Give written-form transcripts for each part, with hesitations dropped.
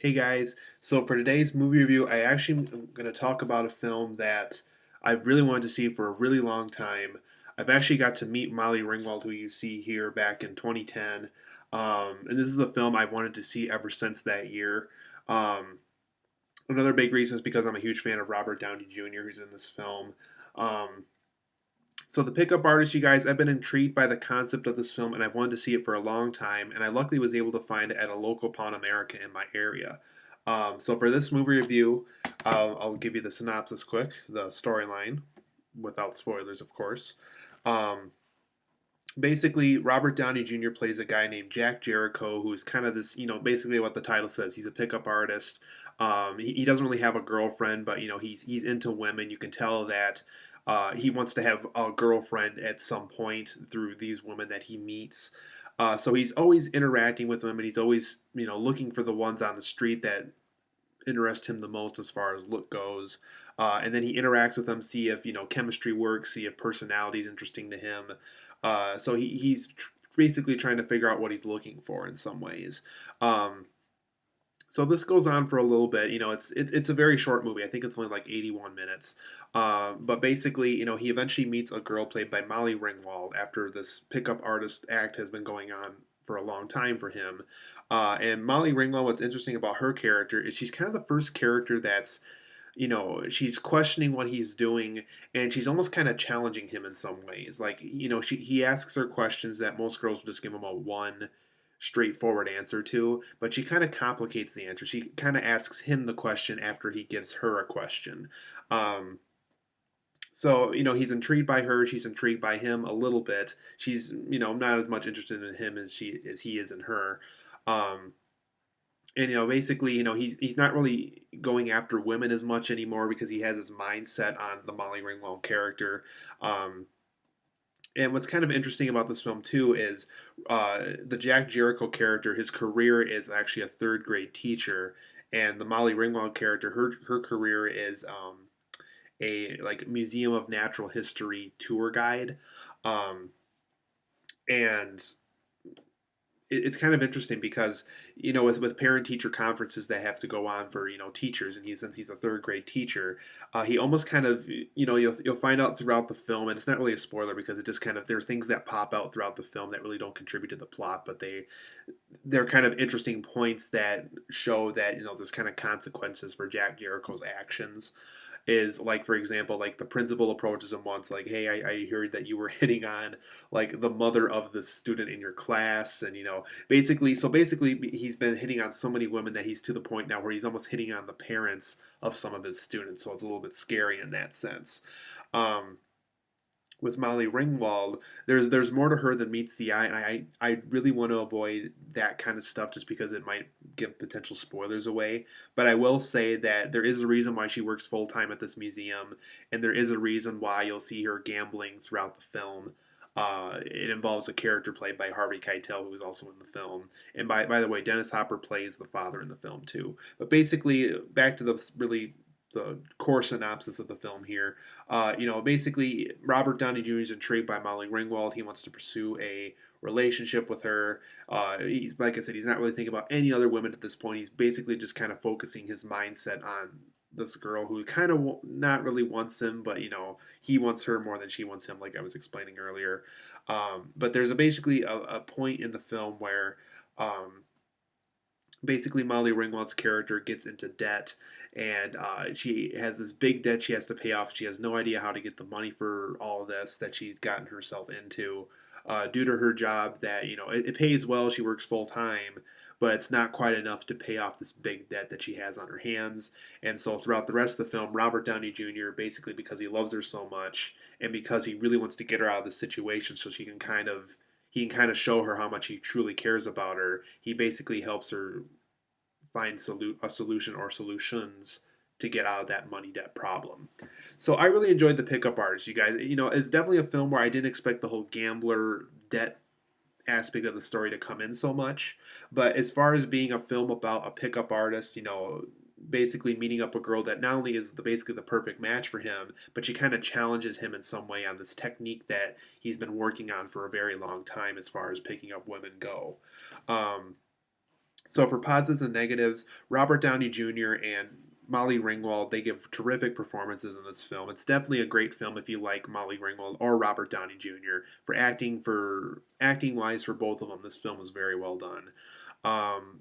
Hey guys, so for today's movie review, I actually am going to talk about a film that I've really wanted to see for a really long time. I've actually got to meet Molly Ringwald, who you see here, back in 2010. And this is a film I've wanted to see ever since that year. Um, Another big reason is because I'm a huge fan of Robert Downey Jr., who's in this film. Um, so, The Pickup Artist, you guys, I've been intrigued by the concept of this film and I've wanted to see it for a long time. And I luckily was able to find it at a local Pawn America in my area. So, for this movie review, I'll give you the synopsis quick, the storyline, without spoilers, of course. Um, Basically, Robert Downey Jr. plays a guy named Jack Jericho, who's kind of this, basically what the title says. He's a pickup artist. He doesn't really have a girlfriend, but he's into women. You can tell that he wants to have a girlfriend at some point through these women that he meets. So he's always interacting with women. He's always looking for the ones on the street that interest him the most as far as look goes. And then he interacts with them, see if chemistry works, see if personality is interesting to him. So he's basically trying to figure out what he's looking for in some ways. Um, so this goes on for a little bit. It's a very short movie. I think it's only like 81 minutes. But basically, he eventually meets a girl played by Molly Ringwald after this pickup artist act has been going on for a long time for him. And Molly Ringwald, what's interesting about her character is she's kind of the first character that's she's questioning what he's doing, and she's almost kind of challenging him in some ways. Like, he asks her questions that most girls would just give him a one straightforward answer to, but she kind of complicates the answer. She kind of asks him the question after he gives her a question. Um, so, he's intrigued by her. She's intrigued by him a little bit. She's, not as much interested in him as he is in her. Um, and basically, he's not really going after women as much anymore because he has his mindset on the Molly Ringwald character. Um, and what's kind of interesting about this film too is the Jack Jericho character. His career is actually a third grade teacher, and the Molly Ringwald character, her career is a like museum of natural history tour guide. Um, and it's kind of interesting because with parent teacher conferences that have to go on for teachers, and since he's a third grade teacher, he almost kind of you'll find out throughout the film, and it's not really a spoiler because it just kind of there are things that pop out throughout the film that really don't contribute to the plot, but they're kind of interesting points that show that there's kind of consequences for Jack Jericho's actions. Is like, for example, like the principal approaches him once, like, hey, I heard that you were hitting on like the mother of the student in your class, and basically he's been hitting on so many women that he's to the point now where he's almost hitting on the parents of some of his students, so it's a little bit scary in that sense. um, with Molly Ringwald, there's more to her than meets the eye, and I really want to avoid that kind of stuff just because it might give potential spoilers away. But I will say that there is a reason why she works full time at this museum, and there is a reason why you'll see her gambling throughout the film. It involves a character played by Harvey Keitel, who is also in the film. And by the way, Dennis Hopper plays the father in the film too. But basically, back to the core synopsis of the film here. Basically, Robert Downey Jr. is intrigued by Molly Ringwald. He wants to pursue a relationship with her. He's like I said, he's not really thinking about any other women at this point. He's basically just kind of focusing his mindset on this girl who kind of not really wants him, but he wants her more than she wants him, like I was explaining earlier. But there's basically a point in the film where um, basically Molly Ringwald's character gets into debt, and she has this big debt she has to pay off. She has no idea how to get the money for all of this that she's gotten herself into due to her job that it pays well. She works full time, but it's not quite enough to pay off this big debt that she has on her hands. And so throughout the rest of the film, Robert Downey Jr., basically because he loves her so much and because he really wants to get her out of this situation so he can kind of show her how much he truly cares about her. He basically helps her find a solution or solutions to get out of that money debt problem. So I really enjoyed The Pickup Artist, you guys. It's definitely a film where I didn't expect the whole gambler debt aspect of the story to come in so much. But as far as being a film about a pickup artist, basically meeting up a girl that not only is basically the perfect match for him, but she kind of challenges him in some way on this technique that he's been working on for a very long time as far as picking up women go. Um, So for positives and negatives, Robert Downey Jr. and Molly Ringwald, they give terrific performances in this film. It's definitely a great film if you like Molly Ringwald or Robert Downey Jr. For acting wise for both of them. This film was very well done.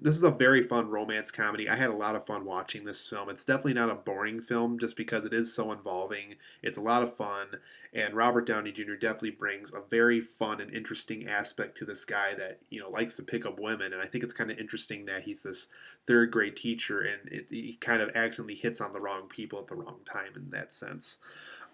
This is a very fun romance comedy. I had a lot of fun watching this film. It's definitely not a boring film just because it is so involving. It's a lot of fun, and Robert Downey Jr. definitely brings a very fun and interesting aspect to this guy that likes to pick up women. And I think it's kind of interesting that he's this third grade teacher, and he kind of accidentally hits on the wrong people at the wrong time in that sense.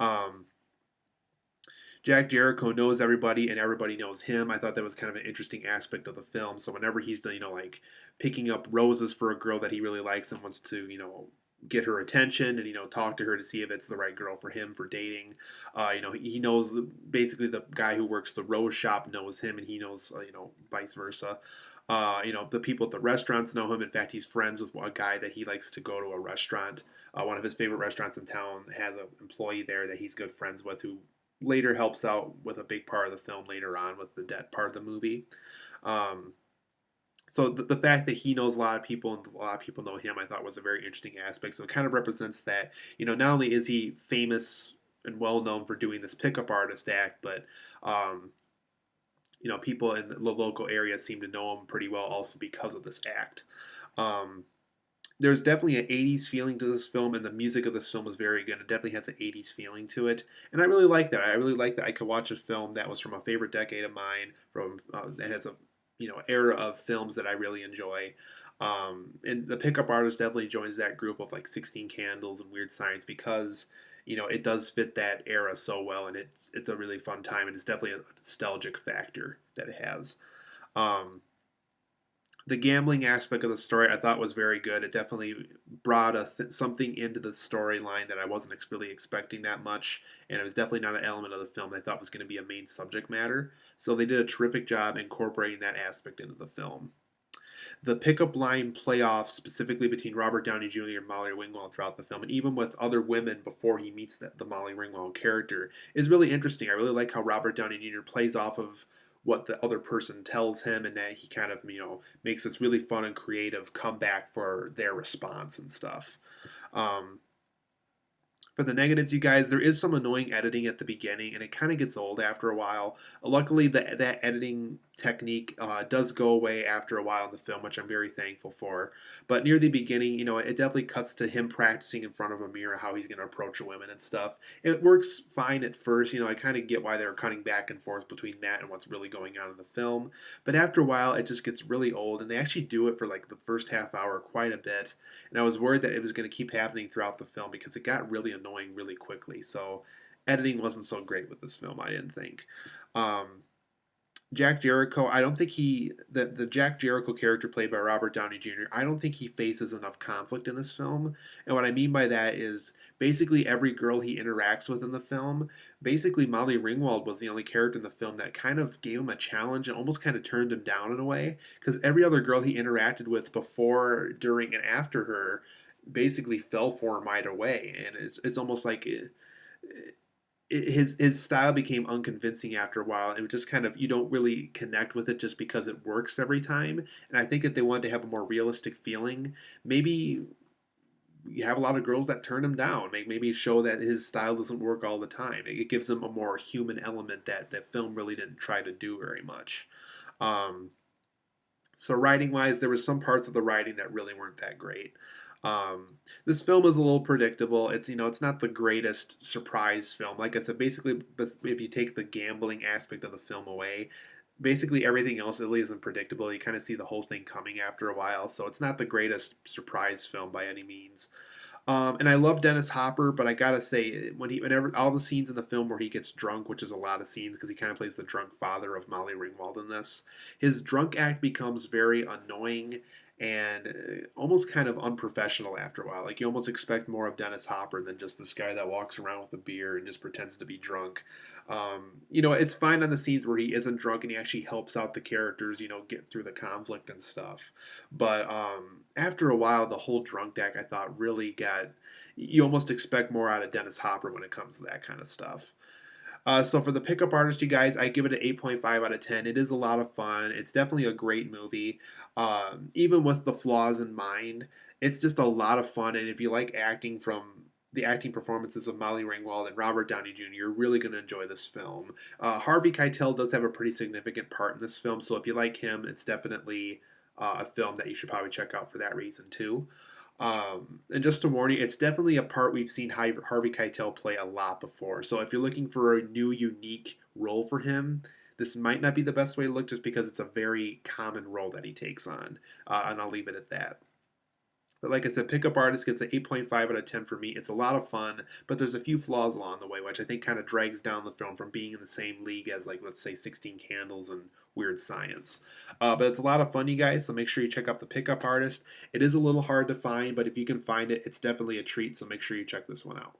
Um, Jack Jericho knows everybody and everybody knows him. I thought that was kind of an interesting aspect of the film. So whenever he's like picking up roses for a girl that he really likes and wants to, get her attention and talk to her to see if it's the right girl for him for dating. He knows basically the guy who works the rose shop knows him and he knows vice versa. The people at the restaurants know him. In fact, he's friends with a guy that he likes to go to a restaurant. One of his favorite restaurants in town has an employee there that he's good friends with who later helps out with a big part of the film later on with the debt part of the movie. Um, so the fact that he knows a lot of people and a lot of people know him, I thought was a very interesting aspect. So it kind of represents that, not only is he famous and well known for doing this pickup artist act, but um, people in the local area seem to know him pretty well also because of this act. Um, there's definitely an 80s feeling to this film, and the music of this film was very good. It definitely has an 80s feeling to it, and I really like that. I really like that I could watch a film that was from a favorite decade of mine, from that has a era of films that I really enjoy. And the Pickup Artist definitely joins that group of like 16 Candles and Weird Science because it does fit that era so well, and it's a really fun time, and it's definitely a nostalgic factor that it has. Um, the gambling aspect of the story I thought was very good. It definitely brought something into the storyline that I wasn't really expecting that much, and it was definitely not an element of the film I thought was going to be a main subject matter. So they did a terrific job incorporating that aspect into the film. The pickup line playoffs, specifically between Robert Downey Jr. and Molly Ringwald throughout the film, and even with other women before he meets the Molly Ringwald character, is really interesting. I really like how Robert Downey Jr. plays off of what the other person tells him, and that he kind of makes this really fun and creative comeback for their response and stuff. Um, for the negatives, you guys, there is some annoying editing at the beginning, and it kind of gets old after a while. Luckily, that editing technique does go away after a while in the film, which I'm very thankful for. But near the beginning, it definitely cuts to him practicing in front of a mirror how he's going to approach a woman and stuff. It works fine at first. I kind of get why they're cutting back and forth between that and what's really going on in the film. But after a while, it just gets really old, and they actually do it for like the first half hour quite a bit. And I was worried that it was going to keep happening throughout the film because it got really annoying really quickly. So editing wasn't so great with this film, I didn't think. Um, Jack Jericho, I don't think the Jack Jericho character played by Robert Downey Jr. I don't think he faces enough conflict in this film. And what I mean by that is basically every girl he interacts with in the film, basically Molly Ringwald was the only character in the film that kind of gave him a challenge and almost kind of turned him down in a way because every other girl he interacted with before, during and after her basically fell for him either way. And it's almost like his style became unconvincing after a while. It was just kind of you don't really connect with it just because it works every time. And I think if they wanted to have a more realistic feeling, maybe you have a lot of girls that turn him down. Maybe show that his style doesn't work all the time. It gives him a more human element that film really didn't try to do very much. Um, so writing wise, there was some parts of the writing that really weren't that great. This film is a little predictable. It's not the greatest surprise film. Like I said, basically, if you take the gambling aspect of the film away, basically everything else really isn't predictable. You kind of see the whole thing coming after a while. So it's not the greatest surprise film by any means. And I love Dennis Hopper, but I gotta say, whenever all the scenes in the film where he gets drunk, which is a lot of scenes because he kind of plays the drunk father of Molly Ringwald in this, his drunk act becomes very annoying and almost kind of unprofessional after a while. Like you almost expect more of Dennis Hopper than just this guy that walks around with a beer and just pretends to be drunk. It's fine on the scenes where he isn't drunk and he actually helps out the characters, get through the conflict and stuff. But after a while, the whole drunk act I thought really got. You almost expect more out of Dennis Hopper when it comes to that kind of stuff. So for the Pickup Artist, you guys, I give it an 8.5 out of 10. It is a lot of fun. It's definitely a great movie. Even with the flaws in mind, it's just a lot of fun. And if you like acting from the acting performances of Molly Ringwald and Robert Downey Jr., you're really going to enjoy this film. Harvey Keitel does have a pretty significant part in this film, so if you like him, it's definitely a film that you should probably check out for that reason too. And just to warn you, it's definitely a part we've seen Harvey Keitel play a lot before. So if you're looking for a new, unique role for him, this might not be the best way to look just because it's a very common role that he takes on. And I'll leave it at that. But like I said, Pickup Artist gets an 8.5 out of 10 for me. It's a lot of fun, but there's a few flaws along the way, which I think kind of drags down the film from being in the same league as, like, let's say, 16 Candles and Weird Science. But it's a lot of fun, you guys, so make sure you check out the Pickup Artist. It is a little hard to find, but if you can find it, it's definitely a treat, so make sure you check this one out.